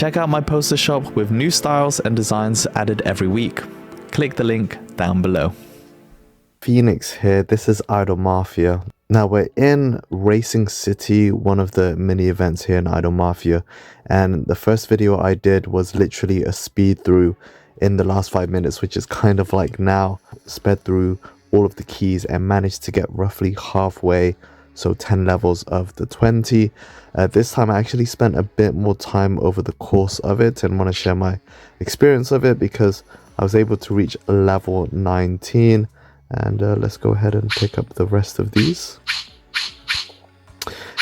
Check out my poster shop with new styles and designs added every week. Click the link down below. Phoenix here, this is Idle Mafia. Now we're in Racing City, one of the mini events here in Idle Mafia, and the first video I did was literally a speed through in the last 5 minutes, which is kind of like now. Sped through all of the keys and managed to get roughly halfway, so 10 levels of the 20. This time I actually spent a bit more time over the course of it and want to share my experience of it because I was able to reach level 19. And let's go ahead and pick up the rest of these.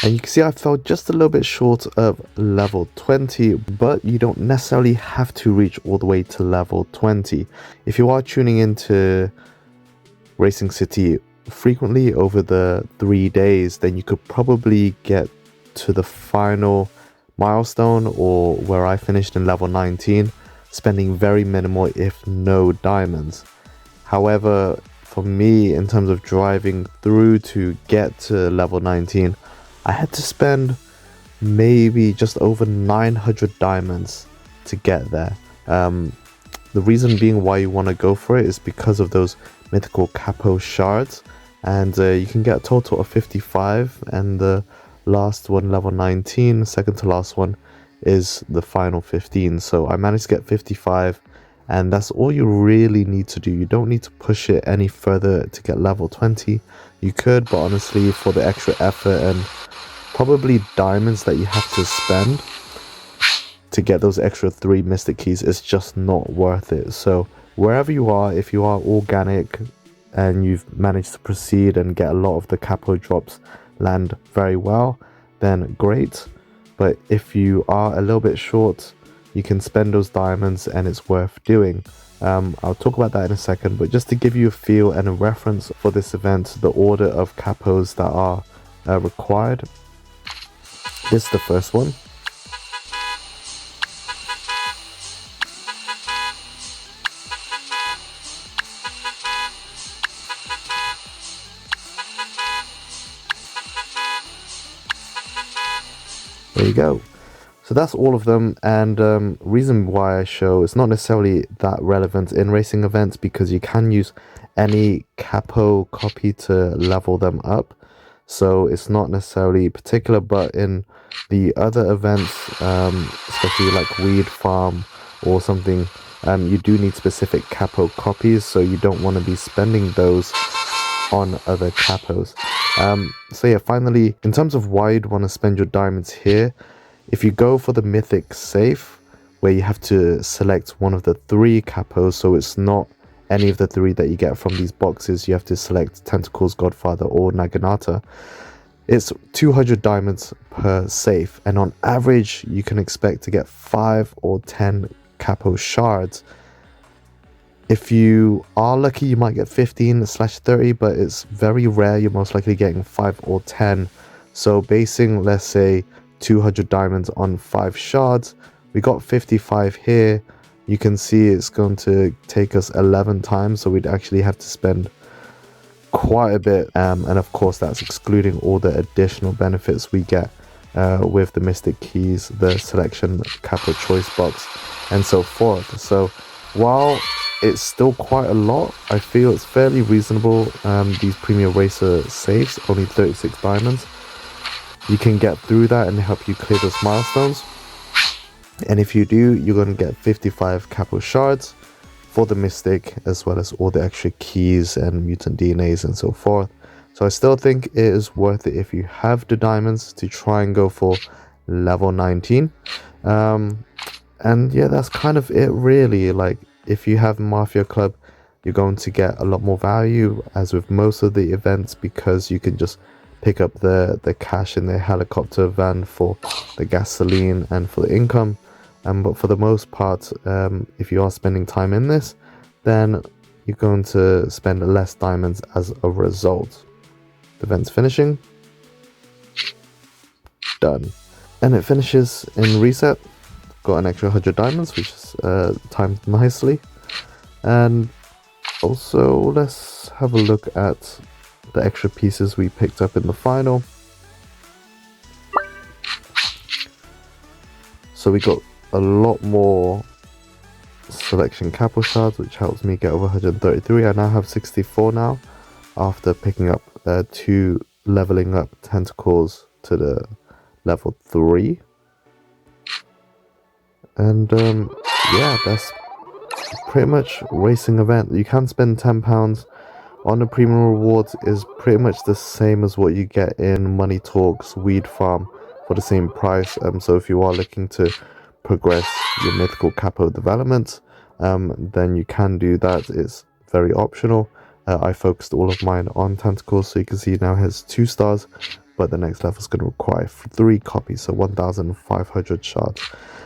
And you can see I fell just a little bit short of level 20, but you don't necessarily have to reach all the way to level 20. If you are tuning into Racing City frequently over the 3 days, then you could probably get to the final milestone, or where I finished in level 19, spending very minimal if no diamonds. However, for me, in terms of driving through to get to level 19, I had to spend maybe just over 900 diamonds to get there. The reason being why you want to go for it is because of those mythical capos shards, and you can get a total of 55, and the last one, level 19, second to last one, is the final 15. So I managed to get 55, and that's all you really need to do. You don't need to push it any further to get level 20. You could, but honestly, for the extra effort and probably diamonds that you have to spend to get those extra 3 mystic keys, it's just not worth it. So wherever you are, if you are organic and you've managed to proceed and get a lot of the capo drops land very well, then great. But if you are a little bit short, you can spend those diamonds and it's worth doing. I'll talk about that in a second, but just to give you a feel and a reference for this event, the order of capos that are required. This is the first one. There you go. So that's all of them, and reason why I show, it's not necessarily that relevant in racing events because you can use any capo copy to level them up, so it's not necessarily particular. But in the other events, especially like Weed Farm or something, you do need specific capo copies, so you don't want to be spending those on other capos. So yeah, finally, in terms of why you'd want to spend your diamonds here, if you go for the mythic safe, where you have to select one of the 3 capos, so it's not any of the 3 that you get from these boxes, you have to select Tentacles, Godfather or Naginata, it's 200 diamonds per safe, and on average you can expect to get 5 or 10 capo shards. If you are lucky, you might get 15/30, but it's very rare. You're most likely getting 5 or 10. So basing, let's say, 200 diamonds on 5 shards, we got 55 here. You can see it's going to take us 11 times, so we'd actually have to spend quite a bit, and of course that's excluding all the additional benefits we get with the mystic keys, the selection capo choice box, and so forth. So while it's still quite a lot, I feel it's fairly reasonable. These Premier Racer safes, only 36 diamonds. You can get through that and help you clear those milestones. And if you do, you're going to get 55 capo shards for the mystic, as well as all the extra keys and mutant DNAs and so forth. So I still think it is worth it if you have the diamonds to try and go for level 19. And yeah, that's kind of it really. Like, if you have Mafia Club, you're going to get a lot more value, as with most of the events, because you can just pick up the cash in the helicopter van for the gasoline and for the income. But for the most part, if you are spending time in this, then you're going to spend less diamonds as a result. The event's finishing. Done. And it finishes in reset. Got an extra 100 diamonds, which is timed nicely. And also, let's have a look at the extra pieces we picked up in the final. So we got a lot more selection capo shards, which helps me get over 133. I now have 64 now after picking up 2 leveling up tentacles to the level 3. And yeah, that's pretty much racing event. You can spend £10 on the premium rewards, is pretty much the same as what you get in Money Talks Weed Farm for the same price. So if you are looking to progress your mythical capo development, then you can do that. It's very optional. I focused all of mine on tentacles, so you can see now it has 2 stars, but the next level is going to require 3 copies, so 1,500 shards.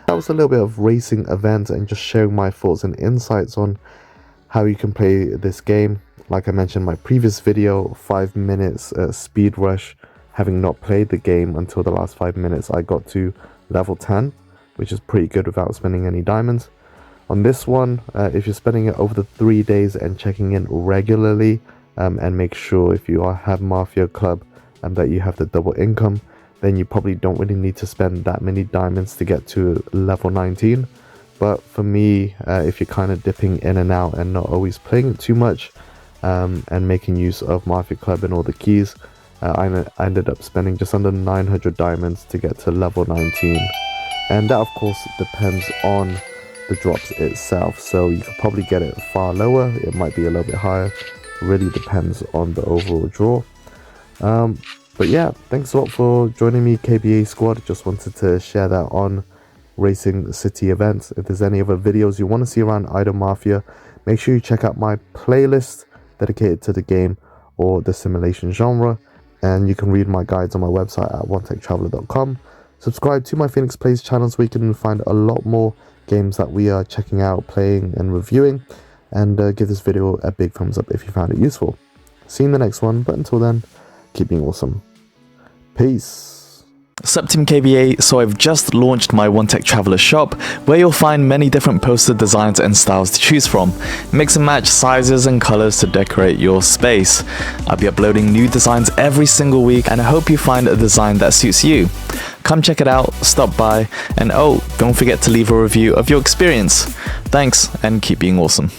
That was a little bit of racing event and just sharing my thoughts and insights on how you can play this game. Like I mentioned in my previous video, 5 minutes speed rush. Having not played the game until the last 5 minutes, I got to level 10, which is pretty good without spending any diamonds. On this one, if you're spending it over the 3 days and checking in regularly, and make sure if you have Mafia Club and that you have the double income, then you probably don't really need to spend that many diamonds to get to level 19. But for me, if you're kind of dipping in and out and not always playing it too much, and making use of Mafia Club and all the keys, I ended up spending just under 900 diamonds to get to level 19. And that of course depends on the drops itself, so you could probably get it far lower, it might be a little bit higher, really depends on the overall draw. But yeah, thanks a lot for joining me, KBA Squad. Just wanted to share that on Racing City events. If there's any other videos you want to see around Idle Mafia, make sure you check out my playlist dedicated to the game or the simulation genre, and you can read my guides on my website at ONETECHTRAVELER.com. Subscribe to my Phoenix Plays channels where you can find a lot more games that we are checking out, playing and reviewing, and give this video a big thumbs up if you found it useful. See you in the next one, but until then, keep being awesome. Peace. Sup Team KBA, so I've just launched my ONETECHTRAVELER shop, where you'll find many different poster designs and styles to choose from. Mix and match sizes and colors to decorate your space. I'll be uploading new designs every single week, and I hope you find a design that suits you. Come check it out, stop by, and oh, don't forget to leave a review of your experience. Thanks, and keep being awesome.